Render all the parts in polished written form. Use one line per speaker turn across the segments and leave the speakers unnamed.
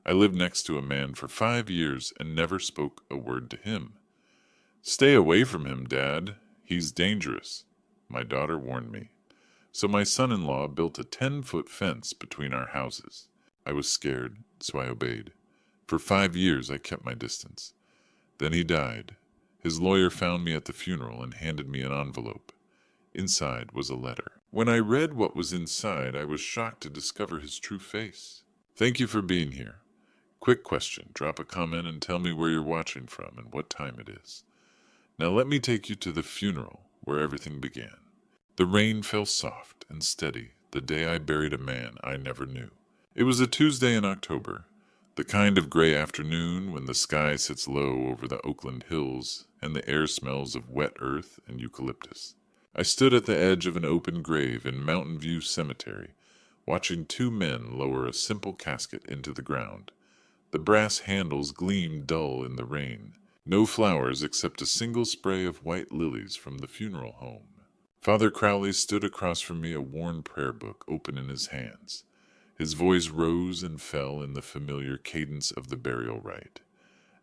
I lived next to a man for 5 years and never spoke a word to him. Stay away from him, Dad. He's dangerous, my daughter warned me. So my son-in-law built a 10-foot fence between our houses. I was scared, so I obeyed. For 5 years I kept my distance. Then he died. His lawyer found me at the funeral and handed me an envelope. Inside was a letter. When I read what was inside, I was shocked to discover his true face. Thank you for being here. Quick question. Drop a comment and tell me where you're watching from and what time it is. Now let me take you to the funeral where everything began. The rain fell soft and steady the day I buried a man I never knew. It was a Tuesday in October, the kind of gray afternoon when the sky sits low over the Oakland hills and the air smells of wet earth and eucalyptus. I stood at the edge of an open grave in Mountain View Cemetery, watching two men lower a simple casket into the ground. The brass handles gleamed dull in the rain. No flowers except a single spray of white lilies from the funeral home. Father Crowley stood across from me, a worn prayer book open in his hands. His voice rose and fell in the familiar cadence of the burial rite.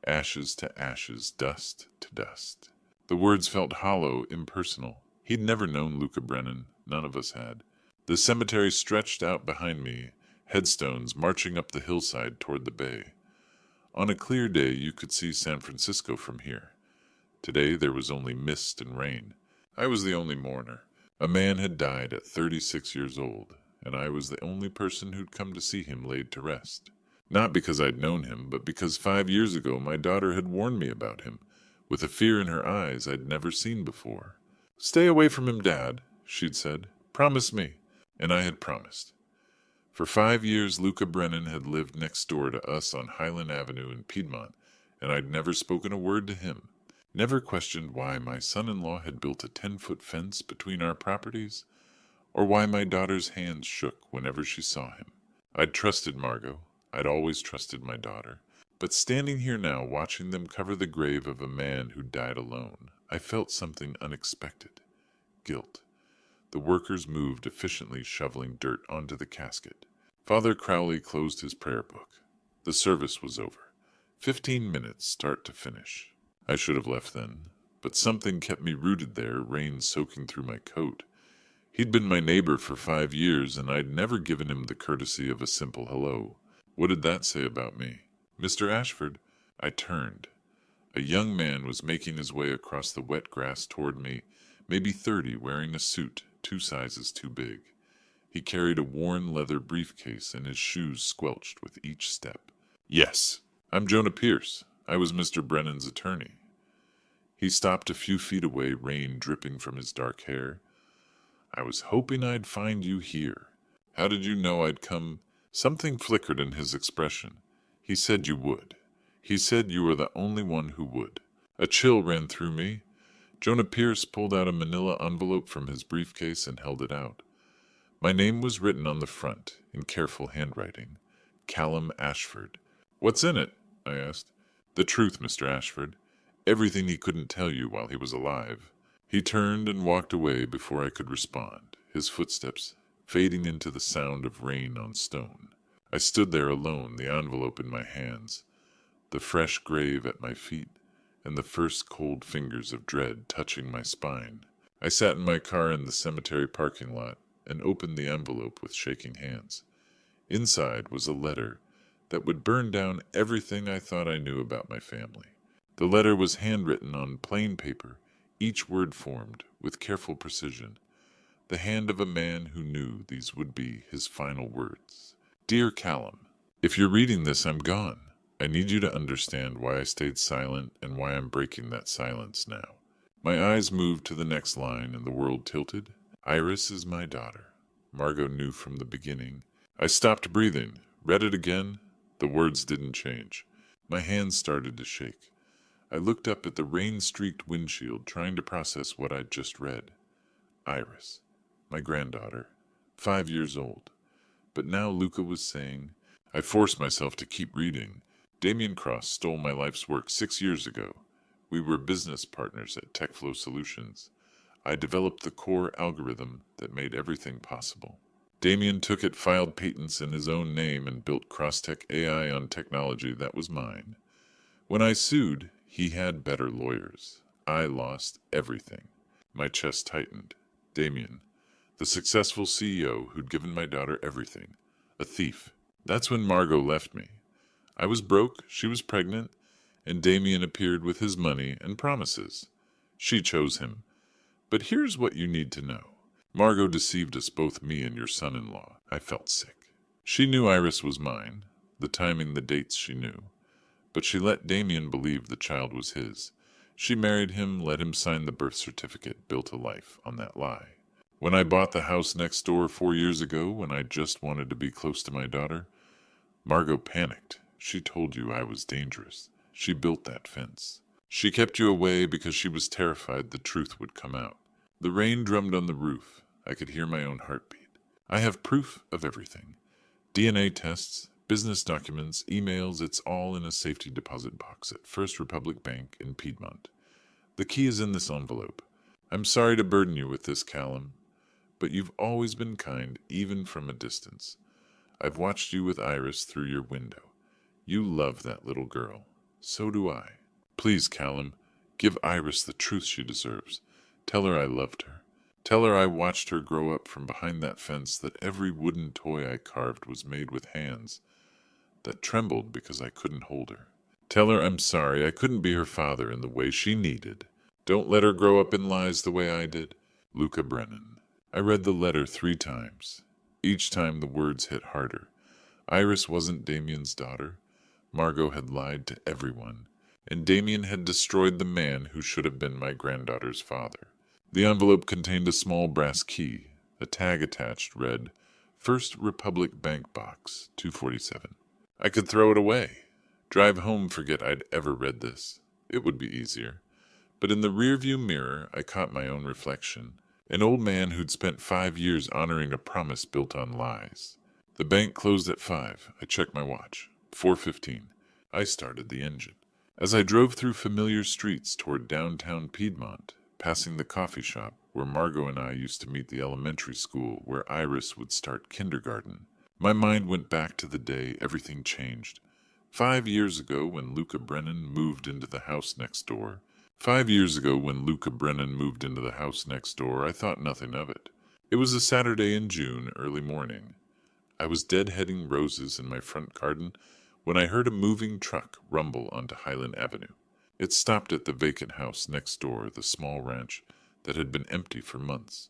Ashes to ashes, dust to dust. The words felt hollow, impersonal. He'd never known Luca Brennan. None of us had. The cemetery stretched out behind me, headstones marching up the hillside toward the bay. On a clear day you could see San Francisco from here. Today there was only mist and rain. I was the only mourner. A man had died at 36 years old, and I was the only person who'd come to see him laid to rest. Not because I'd known him, but because 5 years ago my daughter had warned me about him, with a fear in her eyes I'd never seen before. Stay away from him, Dad, she'd said. Promise me. And I had promised. For 5 years Luca Brennan had lived next door to us on Highland Avenue in Piedmont, and I'd never spoken a word to him. Never questioned why my son-in-law had built a 10-foot fence between our properties, or why my daughter's hands shook whenever she saw him. I'd trusted Margot. I'd always trusted my daughter. But standing here now, watching them cover the grave of a man who died alone, I felt something unexpected. Guilt. The workers moved efficiently, shoveling dirt onto the casket. Father Crowley closed his prayer book. The service was over. 15 minutes, start to finish. I should have left then, but something kept me rooted there, rain soaking through my coat. He'd been my neighbor for 5 years, and I'd never given him the courtesy of a simple hello. What did that say about me? Mr. Ashford. I turned. A young man was making his way across the wet grass toward me, maybe 30, wearing a suit 2 sizes too big. He carried a worn leather briefcase, and his shoes squelched with each step. Yes, I'm Jonah Pierce. I was Mr. Brennan's attorney. He stopped a few feet away, rain dripping from his dark hair. I was hoping I'd find you here. How did you know I'd come? Something flickered in his expression. He said you would. He said you were the only one who would. A chill ran through me. Jonah Pierce pulled out a manila envelope from his briefcase and held it out. My name was written on the front, in careful handwriting. Callum Ashford. What's in it? I asked. The truth, Mr. Ashford. Everything he couldn't tell you while he was alive. He turned and walked away before I could respond, his footsteps fading into the sound of rain on stone. I stood there alone, the envelope in my hands, the fresh grave at my feet, and the first cold fingers of dread touching my spine. I sat in my car in the cemetery parking lot and opened the envelope with shaking hands. Inside was a letter that would burn down everything I thought I knew about my family. The letter was handwritten on plain paper, each word formed with careful precision. The hand of a man who knew these would be his final words. Dear Callum, if you're reading this, I'm gone. I need you to understand why I stayed silent and why I'm breaking that silence now. My eyes moved to the next line and the world tilted. Iris is my daughter. Margot knew from the beginning. I stopped breathing, read it again. The words didn't change. My hands started to shake. I looked up at the rain-streaked windshield, trying to process what I'd just read. Iris, my granddaughter, 5 years old. But now Luca was saying, I forced myself to keep reading. Damien Cross stole my life's work 6 years ago. We were business partners at TechFlow Solutions. I developed the core algorithm that made everything possible. Damien took it, filed patents in his own name, and built cross-tech AI on technology that was mine. When I sued, he had better lawyers. I lost everything. My chest tightened. Damien, the successful CEO who'd given my daughter everything. A thief. That's when Margot left me. I was broke, she was pregnant, and Damien appeared with his money and promises. She chose him. But here's what you need to know. Margot deceived us both, me and your son-in-law. I felt sick. She knew Iris was mine, the timing, the dates she knew. But she let Damien believe the child was his. She married him, let him sign the birth certificate, built a life on that lie. When I bought the house next door 4 years ago, when I just wanted to be close to my daughter, Margot panicked. She told you I was dangerous. She built that fence. She kept you away because she was terrified the truth would come out. The rain drummed on the roof. I could hear my own heartbeat. I have proof of everything. DNA tests, business documents, emails, it's all in a safety deposit box at First Republic Bank in Piedmont. The key is in this envelope. I'm sorry to burden you with this, Callum, but you've always been kind, even from a distance. I've watched you with Iris through your window. You love that little girl. So do I. Please, Callum, give Iris the truth she deserves. Tell her I loved her. Tell her I watched her grow up from behind that fence, that every wooden toy I carved was made with hands that trembled because I couldn't hold her. Tell her I'm sorry I couldn't be her father in the way she needed. Don't let her grow up in lies the way I did. Luca Brennan. I read the letter 3 times. Each time the words hit harder. Iris wasn't Damien's daughter. Margot had lied to everyone, and Damien had destroyed the man who should have been my granddaughter's father. The envelope contained a small brass key. A tag attached read, First Republic Bank Box, 247. I could throw it away. Drive home, forget I'd ever read this. It would be easier. But in the rearview mirror, I caught my own reflection. An old man who'd spent 5 years honoring a promise built on lies. The bank closed at 5. I checked my watch. 4:15. I started the engine. As I drove through familiar streets toward downtown Piedmont, passing the coffee shop where Margot and I used to meet, the elementary school where Iris would start kindergarten, my mind went back to the day everything changed. 5 years ago when Luca Brennan moved into the house next door. 5 years ago when Luca Brennan moved into the house next door, I thought nothing of it. It was a Saturday in June, early morning. I was deadheading roses in my front garden when I heard a moving truck rumble onto Highland Avenue. It stopped at the vacant house next door, the small ranch that had been empty for months.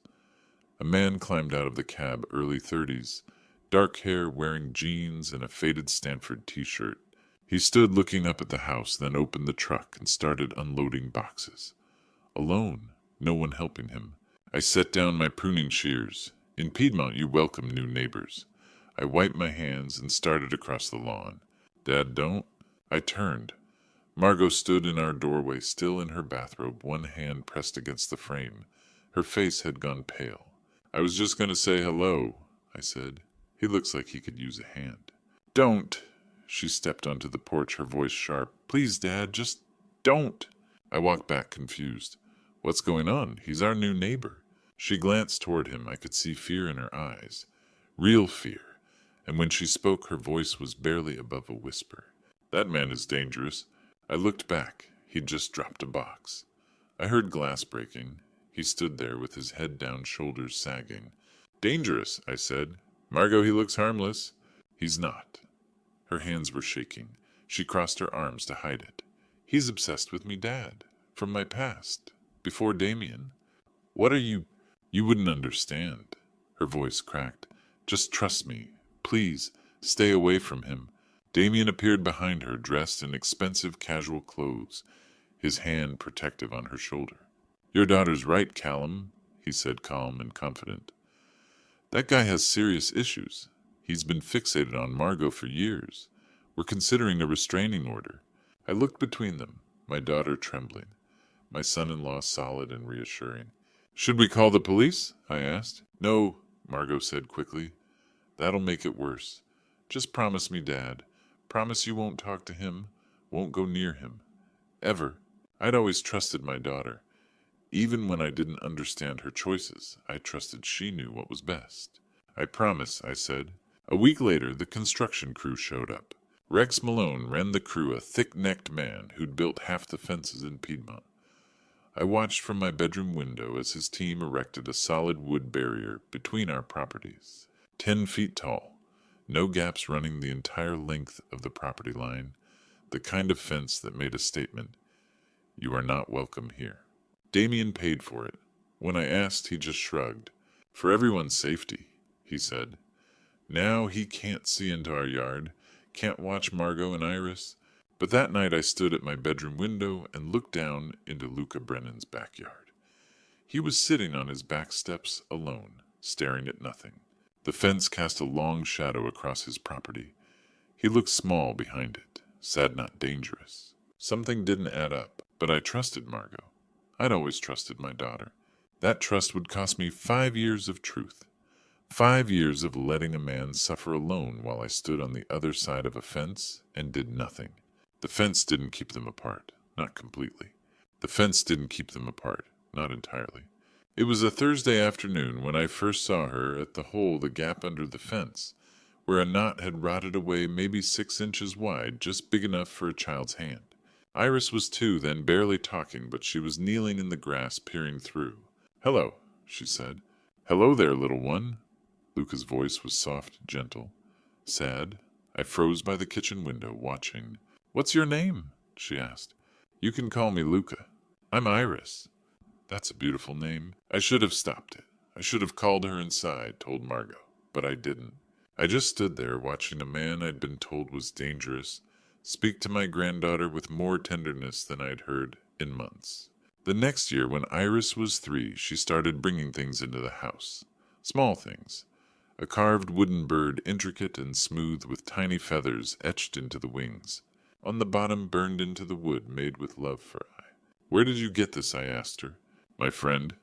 A man climbed out of the cab, early 30s, dark hair, wearing jeans and a faded Stanford t-shirt. He stood looking up at the house, then opened the truck and started unloading boxes. Alone, no one helping him. I set down my pruning shears. In Piedmont, you welcome new neighbors. I wiped my hands and started across the lawn. Dad, don't. I turned. Margot stood in our doorway, still in her bathrobe, one hand pressed against the frame. Her face had gone pale. I was just going to say hello, I said. He looks like he could use a hand. Don't. She stepped onto the porch, her voice sharp. Please, Dad, just don't. I walked back, confused. What's going on? He's our new neighbor. She glanced toward him. I could see fear in her eyes. Real fear. And when she spoke, her voice was barely above a whisper. That man is dangerous. I looked back. He'd just dropped a box. I heard glass breaking. He stood there with his head down, shoulders sagging. Dangerous, I said. Margot, he looks harmless. He's not. Her hands were shaking. She crossed her arms to hide it. He's obsessed with me, Dad. From my past. Before Damien. What are you... You wouldn't understand. Her voice cracked. Just trust me. Please, stay away from him. Damien appeared behind her, dressed in expensive casual clothes, his hand protective on her shoulder. Your daughter's right, Callum, he said, calm and confident. That guy has serious issues. He's been fixated on Margot for years. We're considering a restraining order. I looked between them, my daughter trembling, my son-in-law solid and reassuring. Should we call the police? I asked. No, Margot said quickly. That'll make it worse. Just promise me, Dad. Promise you won't talk to him, won't go near him. Ever. I'd always trusted my daughter. Even when I didn't understand her choices, I trusted she knew what was best. I promise, I said. A week later, the construction crew showed up. Rex Malone ran the crew, a thick-necked man who'd built half the fences in Piedmont. I watched from my bedroom window as his team erected a solid wood barrier between our properties, 10 feet tall, no gaps running the entire length of the property line, the kind of fence that made a statement, "You are not welcome here." Damien paid for it. When I asked, he just shrugged. "For everyone's safety," he said. Now he can't see into our yard, can't watch Margot and Iris, but that night I stood at my bedroom window and looked down into Luca Brennan's backyard. He was sitting on his back steps alone, staring at nothing. The fence cast a long shadow across his property. He looked small behind it, sad not dangerous. Something didn't add up, but I trusted Margot. I'd always trusted my daughter. That trust would cost me 5 years of truth. 5 years of letting a man suffer alone while I stood on the other side of a fence and did nothing. The fence didn't keep them apart, not completely. The fence didn't keep them apart, not entirely. It was a Thursday afternoon when I first saw her at the gap under the fence, where a knot had rotted away maybe 6 inches wide, just big enough for a child's hand. Iris was 2 then, barely talking, but she was kneeling in the grass, peering through. "Hello," she said. "Hello there, little one." Luca's voice was soft, gentle. Sad, I froze by the kitchen window, watching. "What's your name?" she asked. "You can call me Luca. I'm Iris." "That's a beautiful name." I should have stopped it. I should have called her inside, told Margot, but I didn't. I just stood there watching a man I'd been told was dangerous speak to my granddaughter with more tenderness than I'd heard in months. The next year, when Iris was 3, she started bringing things into the house. Small things. A carved wooden bird, intricate and smooth, with tiny feathers etched into the wings. On the bottom, burned into the wood, made with love for I. "Where did you get this?" I asked her. "My friend."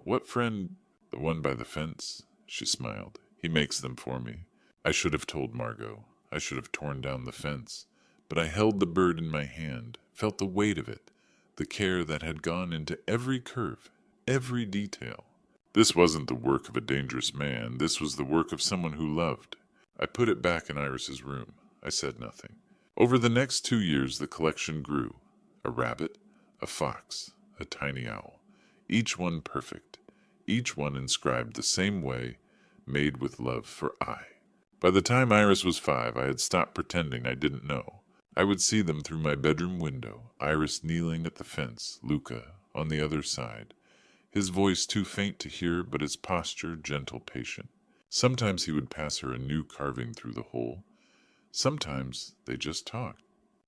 "What friend?" "The one by the fence." She smiled. "He makes them for me." I should have told Margot. I should have torn down the fence. But I held the bird in my hand, felt the weight of it, the care that had gone into every curve, every detail. This wasn't the work of a dangerous man. This was the work of someone who loved. I put it back in Iris's room. I said nothing. Over the next 2 years, the collection grew. A rabbit, a fox, a tiny owl. Each one perfect. Each one inscribed the same way, made with love for I. By the time Iris was 5, I had stopped pretending I didn't know. I would see them through my bedroom window, Iris kneeling at the fence, Luca on the other side. His voice too faint to hear, but his posture gentle, patient. Sometimes he would pass her a new carving through the hole. Sometimes they just talked.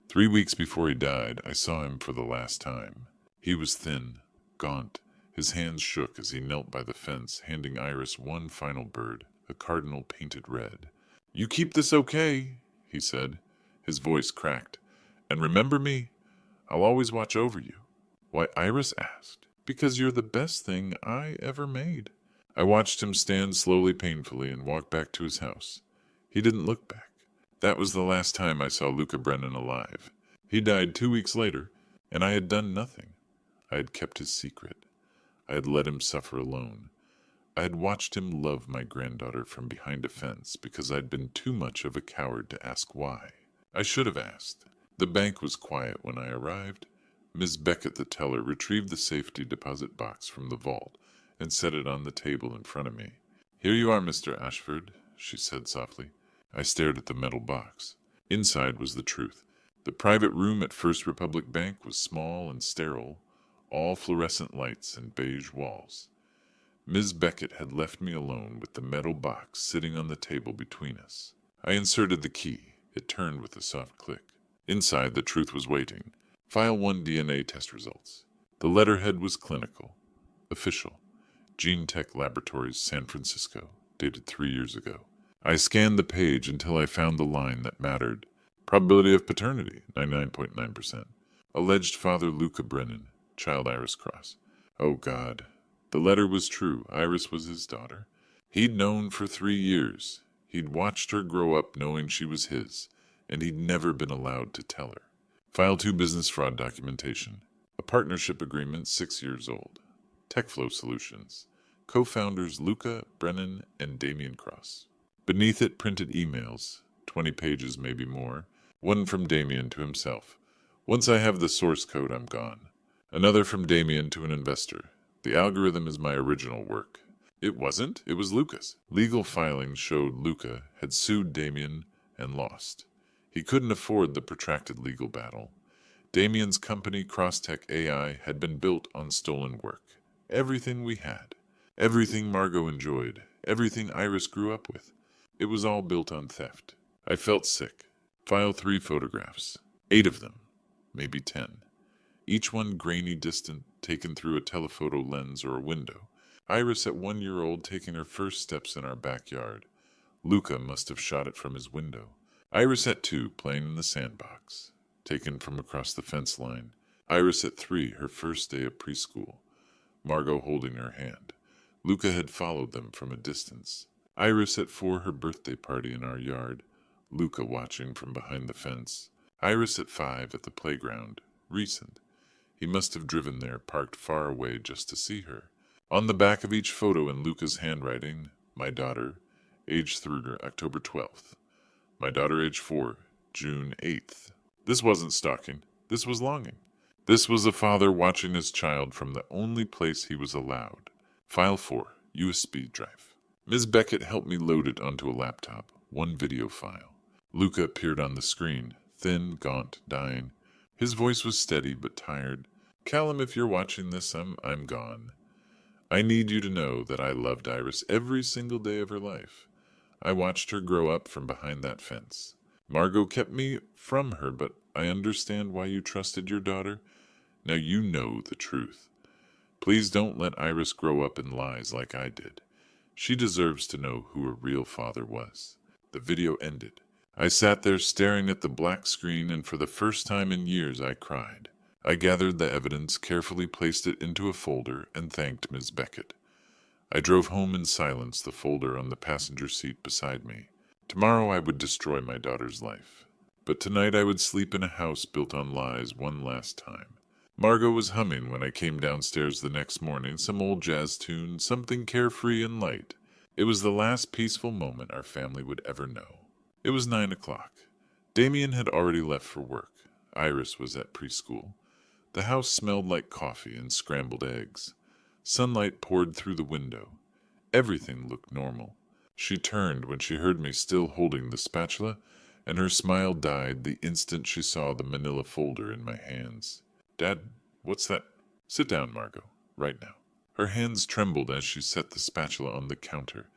3 weeks before he died, I saw him for the last time. He was thin, gaunt. His hands shook as he knelt by the fence, handing Iris one final bird, a cardinal painted red. "You keep this okay," he said. His voice cracked. "And remember me? I'll always watch over you." "Why?" Iris asked. "Because you're the best thing I ever made." I watched him stand slowly, painfully, and walk back to his house. He didn't look back. That was the last time I saw Luca Brennan alive. He died 2 weeks later, and I had done nothing. I had kept his secret. I had let him suffer alone. I had watched him love my granddaughter from behind a fence because I'd been too much of a coward to ask why. I should have asked. The bank was quiet when I arrived. Miss Beckett, the teller, retrieved the safety deposit box from the vault and set it on the table in front of me. "Here you are, Mr. Ashford," she said softly. I stared at the metal box. Inside was the truth. The private room at First Republic Bank was small and sterile, all fluorescent lights and beige walls. Ms. Beckett had left me alone with the metal box sitting on the table between us. I inserted the key. It turned with a soft click. Inside, the truth was waiting. File 1 DNA test results. The letterhead was clinical. Official. Gene Tech Laboratories, San Francisco, dated 3 years ago. I scanned the page until I found the line that mattered. Probability of paternity, 99.9%. Alleged father Luca Brennan, child Iris Cross. Oh God. The letter was true. Iris was his daughter. He'd known for 3 years. He'd watched her grow up knowing she was his, and he'd never been allowed to tell her. File 2 business fraud documentation. A partnership agreement 6 years old. TechFlow Solutions. Co-founders Luca, Brennan, and Damien Cross. Beneath it, printed emails, 20 pages, maybe more. One from Damien to himself. Once I have the source code, I'm gone. Another from Damien to an investor. The algorithm is my original work. It wasn't. It was Luca's. Legal filings showed Luca had sued Damien and lost. He couldn't afford the protracted legal battle. Damien's company, Crosstech AI, had been built on stolen work. Everything we had. Everything Margot enjoyed. Everything Iris grew up with. It was all built on theft. I felt sick. File 3 photographs. 8 of them. Maybe 10. Each one grainy, distant, taken through a telephoto lens or a window. Iris at 1 year old taking her first steps in our backyard. Luca must have shot it from his window. Iris at 2 playing in the sandbox. Taken from across the fence line. Iris at 3, her first day of preschool. Margot holding her hand. Luca had followed them from a distance. Iris at 4, her birthday party in our yard. Luca watching from behind the fence. Iris at 5 at the playground. Recent. He must have driven there, parked far away just to see her. On the back of each photo in Luca's handwriting, my daughter, age 3, October 12th. My daughter, age 4, June 8th. This wasn't stalking. This was longing. This was a father watching his child from the only place he was allowed. File 4, USB drive. Ms. Beckett helped me load it onto a laptop. One video file. Luca appeared on the screen, thin, gaunt, dying. His voice was steady but tired. Callum, if you're watching this, I'm gone. I need you to know that I loved Iris every single day of her life. I watched her grow up from behind that fence. Margot kept me from her, but I understand why you trusted your daughter. Now you know the truth. Please don't let Iris grow up in lies like I did. She deserves to know who her real father was. The video ended. I sat there staring at the black screen, and for the first time in years I cried. I gathered the evidence, carefully placed it into a folder, and thanked Ms. Beckett. I drove home in silence, the folder on the passenger seat beside me. Tomorrow I would destroy my daughter's life. But tonight I would sleep in a house built on lies one last time. Margot was humming when I came downstairs the next morning, some old jazz tune, something carefree and light. It was the last peaceful moment our family would ever know. It was 9 o'clock. Damien had already left for work. Iris was at preschool. The house smelled like coffee and scrambled eggs. Sunlight poured through the window. Everything looked normal. She turned when she heard me still holding the spatula, and her smile died the instant she saw the manila folder in my hands. Dad, what's that? Sit down, Margot, right now. Her hands trembled as she set the spatula on the counter.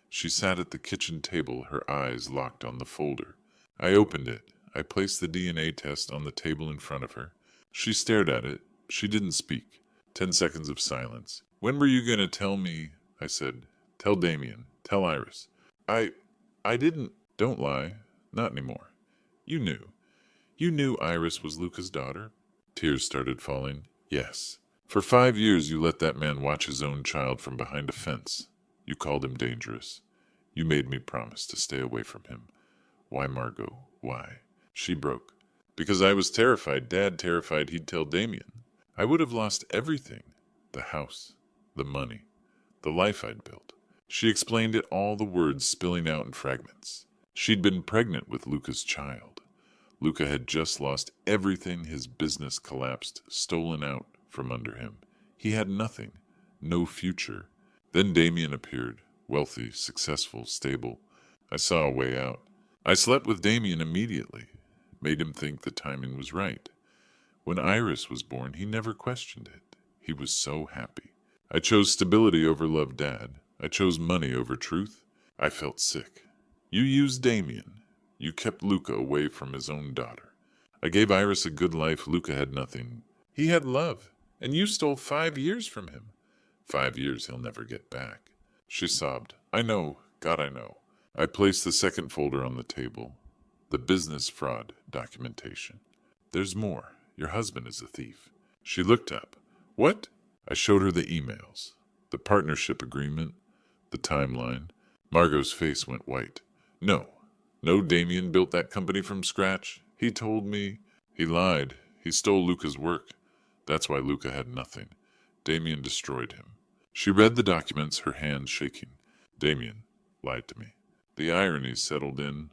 She sat at the kitchen table, her eyes locked on the folder. I opened it. I placed the DNA test on the table in front of her. She stared at it. She didn't speak. 10 seconds of silence. When were you going to tell me? I said. Tell Damien. Tell Iris. I didn't. Don't lie. Not anymore. You knew. You knew Iris was Luca's daughter? Tears started falling. Yes. For 5 years you let that man watch his own child from behind a fence. You called him dangerous. You made me promise to stay away from him. Why, Margot? Why? She broke. Because I was terrified. Dad terrified he'd tell Damien. I would have lost everything. The house. The money. The life I'd built. She explained it, all the words spilling out in fragments. She'd been pregnant with Luca's child. Luca had just lost everything. His business collapsed, stolen out from under him. He had nothing. No future. Then Damien appeared. Wealthy, successful, stable. I saw a way out. I slept with Damien immediately. Made him think the timing was right. When Iris was born, he never questioned it. He was so happy. I chose stability over love, Dad. I chose money over truth. I felt sick. You used Damien. You kept Luca away from his own daughter. I gave Iris a good life. Luca had nothing. He had love. And you stole 5 years from him. 5 years he'll never get back. She sobbed. I know. God, I know. I placed the second folder on the table. The business fraud documentation. There's more. Your husband is a thief. She looked up. What? I showed her the emails. The partnership agreement. The timeline. Margot's face went white. No. No, Damien built that company from scratch. He told me. He lied. He stole Luca's work. That's why Luca had nothing. Damien destroyed him. She read the documents, her hands shaking. Damien lied to me. The irony settled in.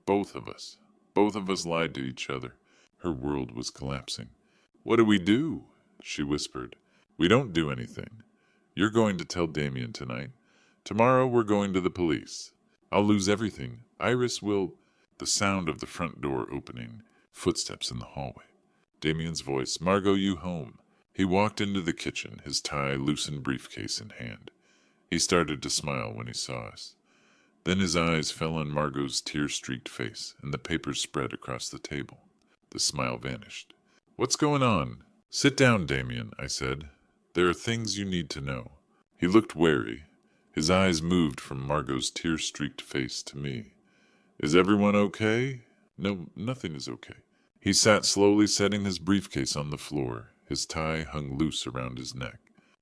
Both of us. Both of us lied to each other. Her world was collapsing. What do we do? She whispered. We don't do anything. You're going to tell Damien tonight. Tomorrow we're going to the police. I'll lose everything. Iris will... The sound of the front door opening. Footsteps in the hallway. Damien's voice. Margot, you home. He walked into the kitchen, his tie, loosened briefcase in hand. He started to smile when he saw us. Then his eyes fell on Margot's tear-streaked face, and the papers spread across the table. The smile vanished. What's going on? Sit down, Damien, I said. There are things you need to know. He looked wary. His eyes moved from Margot's tear-streaked face to me. Is everyone okay? No, nothing is okay. He sat slowly, setting his briefcase on the floor. His tie hung loose around his neck.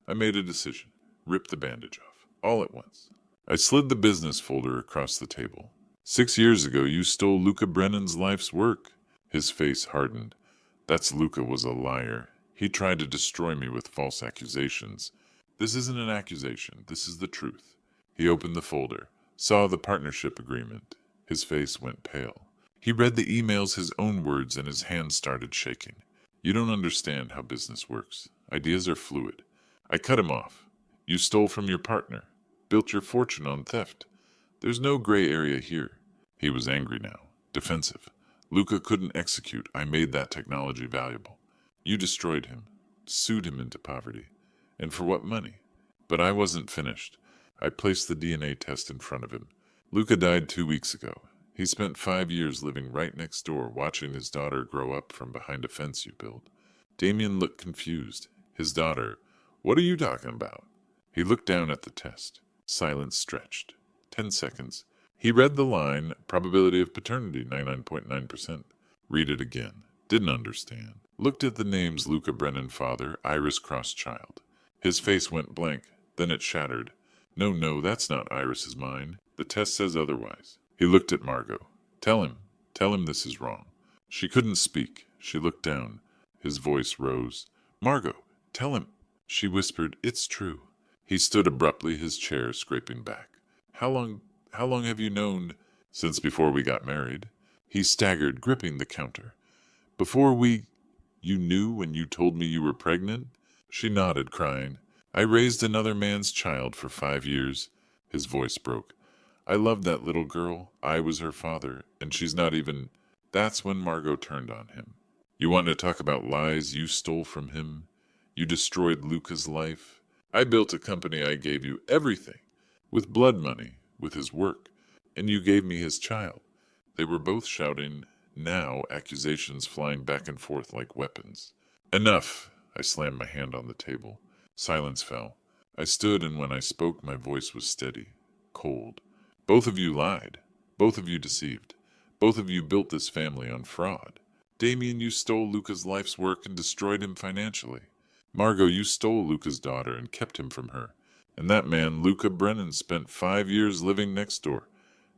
I made a decision. Ripped the bandage off. All at once. I slid the business folder across the table. 6 years ago, you stole Luca Brennan's life's work. His face hardened. That's Luca was a liar. He tried to destroy me with false accusations. This isn't an accusation. This is the truth. He opened the folder, saw the partnership agreement. His face went pale. He read the emails, his own words, and his hands started shaking. You don't understand how business works. Ideas are fluid. I cut him off. You stole from your partner. Built your fortune on theft. There's no gray area here. He was angry now. Defensive. Luca couldn't execute. I made that technology valuable. You destroyed him. Sued him into poverty. And for what money? But I wasn't finished. I placed the DNA test in front of him. Luca died 2 weeks ago. He spent 5 years living right next door, watching his daughter grow up from behind a fence you built. Damien looked confused. His daughter, what are you talking about? He looked down at the test. Silence stretched. 10 seconds. He read the line, probability of paternity, 99.9%. Read it again. Didn't understand. Looked at the names Luca Brennan father, Iris Cross child. His face went blank. Then it shattered. No, that's not Iris's mind. The test says otherwise. He looked at Margot. Tell him this is wrong. She couldn't speak. She looked down. His voice rose. Margot, tell him. She whispered, it's true. He stood abruptly, his chair scraping back. How long have you known? Since before we got married. He staggered, gripping the counter. You knew when you told me you were pregnant? She nodded, crying. I raised another man's child for 5 years. His voice broke. I loved that little girl. I was her father, and she's not even... That's when Margot turned on him. You want to talk about lies you stole from him? You destroyed Luca's life. I built a company. I gave you everything. With blood money, with his work. And you gave me his child. They were both shouting, now accusations flying back and forth like weapons. Enough! I slammed my hand on the table. Silence fell. I stood, and when I spoke, my voice was steady, cold. Both of you lied. Both of you deceived. Both of you built this family on fraud. Damien, you stole Luca's life's work and destroyed him financially. Margot, you stole Luca's daughter and kept him from her. And that man, Luca Brennan, spent 5 years living next door,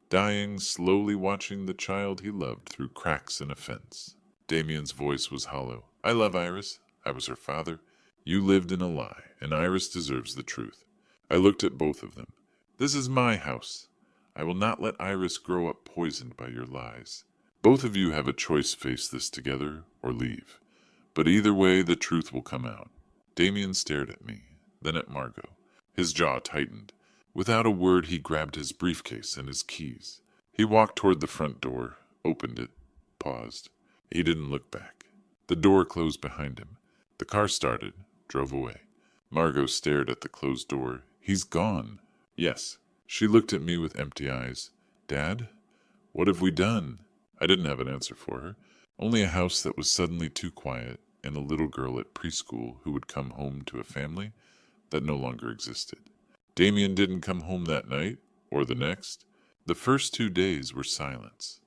dying, slowly watching the child he loved through cracks in a fence. Damien's voice was hollow. I love Iris. I was her father. You lived in a lie, and Iris deserves the truth. I looked at both of them. This is my house. I will not let Iris grow up poisoned by your lies. Both of you have a choice: face this together or leave. But either way, the truth will come out. Damien stared at me, then at Margot. His jaw tightened. Without a word, he grabbed his briefcase and his keys. He walked toward the front door, opened it, paused. He didn't look back. The door closed behind him. The car started, drove away. Margot stared at the closed door. He's gone. Yes. She looked at me with empty eyes. Dad? What have we done? I didn't have an answer for her. Only a house that was suddenly too quiet, and a little girl at preschool who would come home to a family that no longer existed. Damien didn't come home that night, or the next. The first 2 days were silence.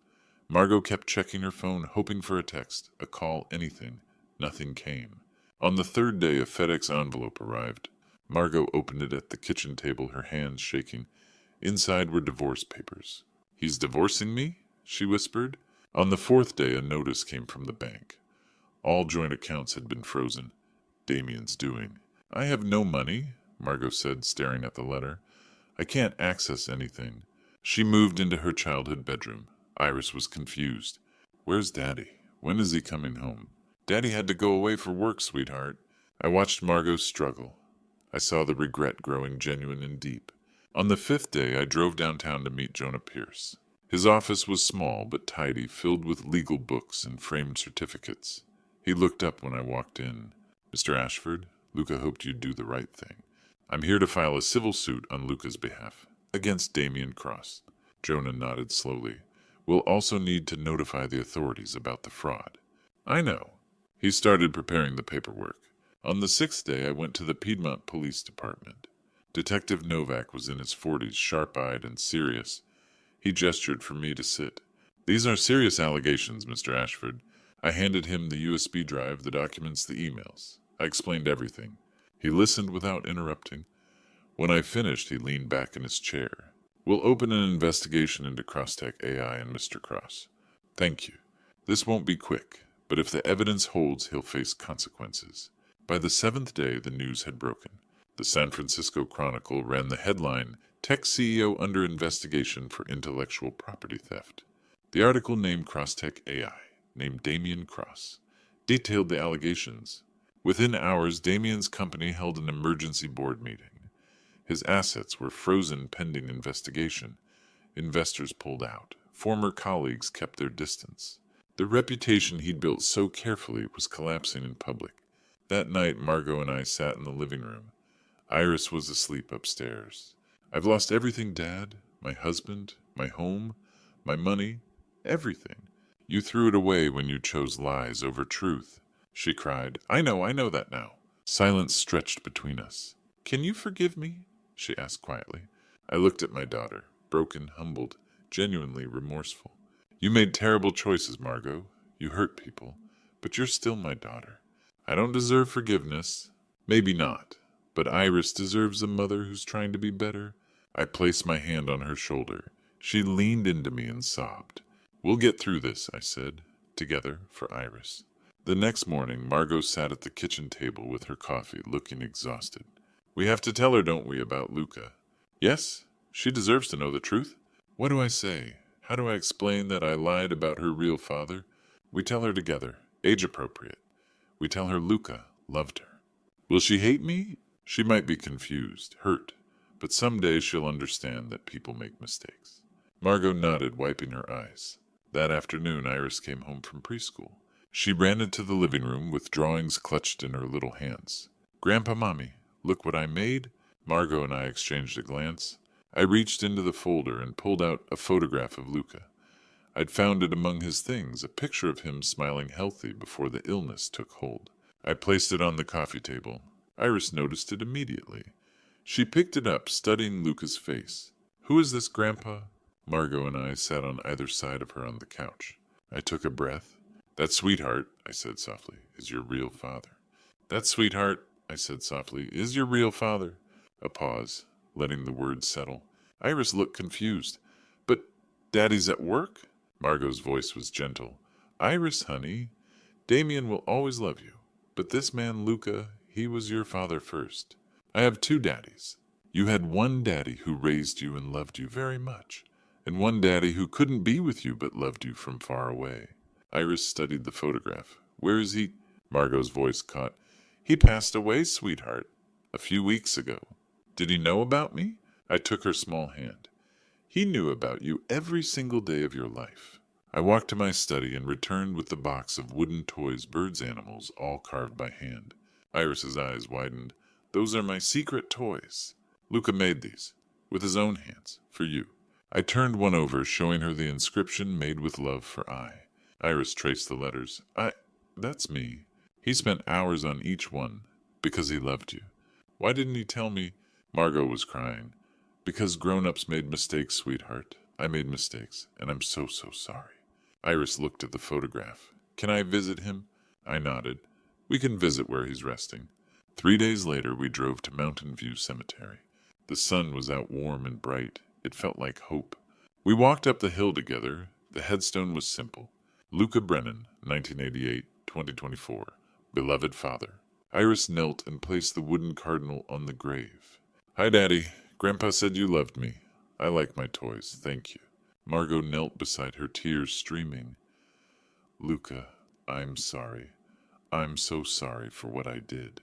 Margot kept checking her phone, hoping for a text, a call, anything. Nothing came. On the 3rd day, a FedEx envelope arrived. Margot opened it at the kitchen table, her hands shaking. Inside were divorce papers. He's divorcing me? She whispered. On the 4th day, a notice came from the bank. All joint accounts had been frozen. Damien's doing. I have no money. Margot said, staring at the letter. I can't access anything. She moved into her childhood bedroom. Iris was confused. Where's Daddy? When is he coming home? Daddy had to go away for work, sweetheart. I watched Margot struggle. I saw the regret growing genuine and deep. On the 5th day, I drove downtown to meet Jonah Pierce. His office was small but tidy, filled with legal books and framed certificates. He looked up when I walked in. Mr. Ashford, Luca hoped you'd do the right thing. I'm here to file a civil suit on Luca's behalf, against Damien Cross. Jonah nodded slowly. We'll also need to notify the authorities about the fraud. I know. He started preparing the paperwork. On the 6th day, I went to the Piedmont Police Department. Detective Novak was in his 40s, sharp-eyed and serious. He gestured for me to sit. These are serious allegations, Mr. Ashford. I handed him the USB drive, the documents, the emails. I explained everything. He listened without interrupting. When I finished, he leaned back in his chair. We'll open an investigation into Crosstech AI and Mr. Cross. Thank you. This won't be quick, but if the evidence holds, he'll face consequences. By the 7th day, the news had broken. The San Francisco Chronicle ran the headline, Tech CEO under investigation for intellectual property theft. The article named Crosstech AI, named Damien Cross, detailed the allegations. Within hours, Damien's company held an emergency board meeting. His assets were frozen pending investigation. Investors pulled out. Former colleagues kept their distance. The reputation he'd built so carefully was collapsing in public. That night, Margot and I sat in the living room. Iris was asleep upstairs. I've lost everything, Dad. My husband, my home, my money, everything. You threw it away when you chose lies over truth. She cried. I know that now. Silence stretched between us. Can you forgive me? She asked quietly. I looked at my daughter, broken, humbled, genuinely remorseful. You made terrible choices, Margot. You hurt people, but you're still my daughter. I don't deserve forgiveness. Maybe not. But Iris deserves a mother who's trying to be better. I placed my hand on her shoulder. She leaned into me and sobbed. We'll get through this, I said, together for Iris. The next morning, Margot sat at the kitchen table with her coffee, looking exhausted. We have to tell her, don't we, about Luca? Yes, she deserves to know the truth. What do I say? How do I explain that I lied about her real father? We tell her together, age appropriate. We tell her Luca loved her. Will she hate me? She might be confused, hurt, but someday she'll understand that people make mistakes. Margot nodded, wiping her eyes. That afternoon, Iris came home from preschool. She ran into the living room with drawings clutched in her little hands. Grandpa, Mommy, look what I made. Margot and I exchanged a glance. I reached into the folder and pulled out a photograph of Luca. I'd found it among his things, a picture of him smiling healthy before the illness took hold. I placed it on the coffee table. Iris noticed it immediately. She picked it up, studying Luca's face. Who is this, Grandpa? Margot and I sat on either side of her on the couch. I took a breath. That sweetheart, I said softly, is your real father. That sweetheart, I said softly, is your real father. A pause, letting the words settle. Iris looked confused. But Daddy's at work? Margot's voice was gentle. Iris, honey, Damien will always love you. But this man, Luca, he was your father first. I have 2 daddies. You had one daddy who raised you and loved you very much, and one daddy who couldn't be with you but loved you from far away. Iris studied the photograph. Where is he? Margot's voice caught. He passed away, sweetheart, a few weeks ago. Did he know about me? I took her small hand. He knew about you every single day of your life. I walked to my study and returned with the box of wooden toys, birds, animals, all carved by hand. Iris's eyes widened. Those are my secret toys. Luca made these, with his own hands, for you. I turned one over, showing her the inscription made with love for I. Iris traced the letters. That's me. He spent hours on each one, because he loved you. Why didn't he tell me? Margot was crying. Because grown-ups made mistakes, sweetheart. I made mistakes, and I'm so sorry. Iris looked at the photograph. Can I visit him? I nodded. We can visit where he's resting. 3 days later, we drove to Mountain View Cemetery. The sun was out warm and bright. It felt like hope. We walked up the hill together. The headstone was simple. Luca Brennan, 1988-2024. Beloved Father. Iris knelt and placed the wooden cardinal on the grave. Hi, Daddy. Grandpa said you loved me. I like my toys, thank you. Margot knelt beside her, tears streaming. Luca, I'm sorry. I'm so sorry for what I did.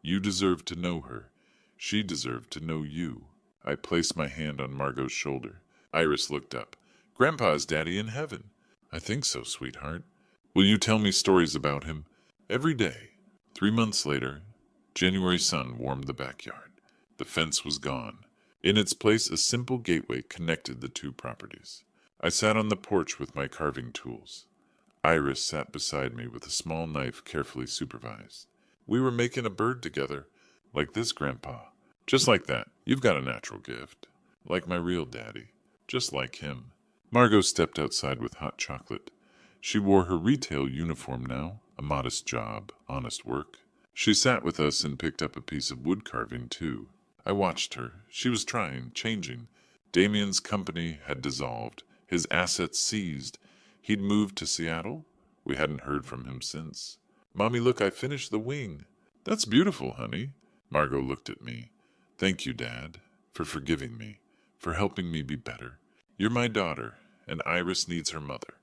You deserved to know her. She deserved to know you. I placed my hand on Margot's shoulder. Iris looked up. Grandpa is Daddy in heaven. I think so, sweetheart. Will you tell me stories about him? Every day. 3 months later, January sun warmed the backyard. The fence was gone. In its place, a simple gateway connected the two properties. I sat on the porch with my carving tools. Iris sat beside me with a small knife carefully supervised. We were making a bird together. Like this, Grandpa. Just like that. You've got a natural gift. Like my real daddy. Just like him. Margot stepped outside with hot chocolate. She wore her retail uniform now, a modest job, honest work. She sat with us and picked up a piece of wood carving, too. I watched her. She was trying, changing. Damien's company had dissolved, his assets seized. He'd moved to Seattle. We hadn't heard from him since. Mommy, look, I finished the wing. That's beautiful, honey. Margot looked at me. Thank you, Dad, for forgiving me, for helping me be better. You're my daughter, and Iris needs her mother.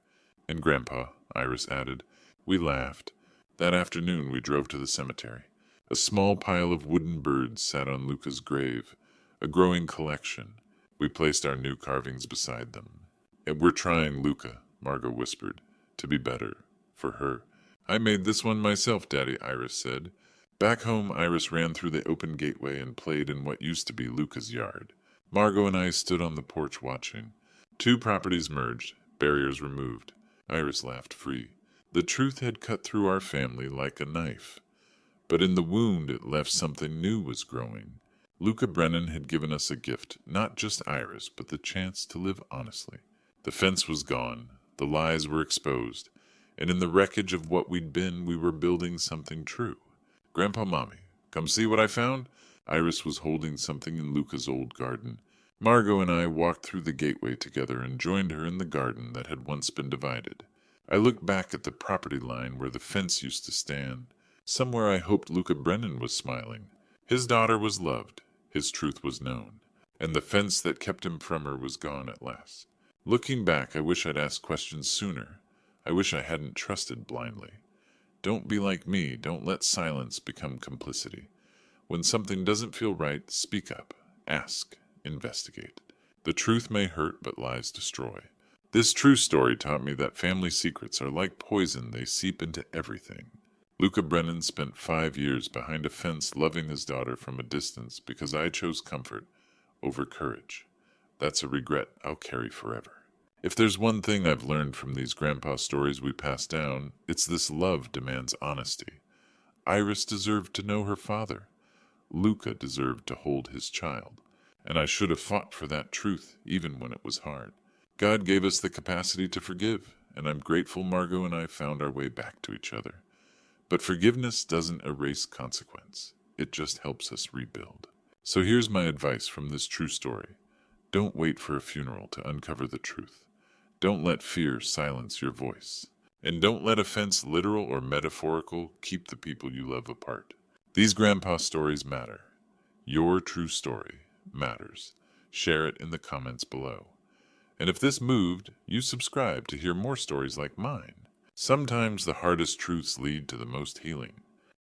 And Grandpa, Iris added. We laughed. That afternoon we drove to the cemetery. A small pile of wooden birds sat on Luca's grave, a growing collection. We placed our new carvings beside them. And we're trying, Luca, Margot whispered, to be better, for her. I made this one myself, Daddy, Iris said. Back home, Iris ran through the open gateway and played in what used to be Luca's yard. Margot and I stood on the porch watching. 2 properties merged, barriers removed. Iris laughed free. The truth had cut through our family like a knife. But in the wound it left something new was growing. Luca Brennan had given us a gift, not just Iris, but the chance to live honestly. The fence was gone, the lies were exposed, and in the wreckage of what we'd been, we were building something true. Grandpa, Mommy, come see what I found? Iris was holding something in Luca's old garden. Margot and I walked through the gateway together and joined her in the garden that had once been divided. I looked back at the property line where the fence used to stand. Somewhere I hoped Luca Brennan was smiling. His daughter was loved, his truth was known, and the fence that kept him from her was gone at last. Looking back, I wish I'd asked questions sooner. I wish I hadn't trusted blindly. Don't be like me. Don't let silence become complicity. When something doesn't feel right, speak up. Ask. Investigate. The truth may hurt, but lies destroy. This true story taught me that family secrets are like poison. They seep into everything. Luca Brennan spent 5 years behind a fence loving his daughter from a distance because I chose comfort over courage. That's a regret I'll carry forever. If there's one thing I've learned from these grandpa stories we pass down, it's this: love demands honesty. Iris deserved to know her father. Luca deserved to hold his child. And I should have fought for that truth, even when it was hard. God gave us the capacity to forgive, and I'm grateful Margot and I found our way back to each other. But forgiveness doesn't erase consequence. It just helps us rebuild. So here's my advice from this true story. Don't wait for a funeral to uncover the truth. Don't let fear silence your voice. And don't let offense, literal or metaphorical, keep the people you love apart. These grandpa stories matter. Your true story matters. Share it in the comments below. And if this moved, you subscribe to hear more stories like mine. Sometimes the hardest truths lead to the most healing.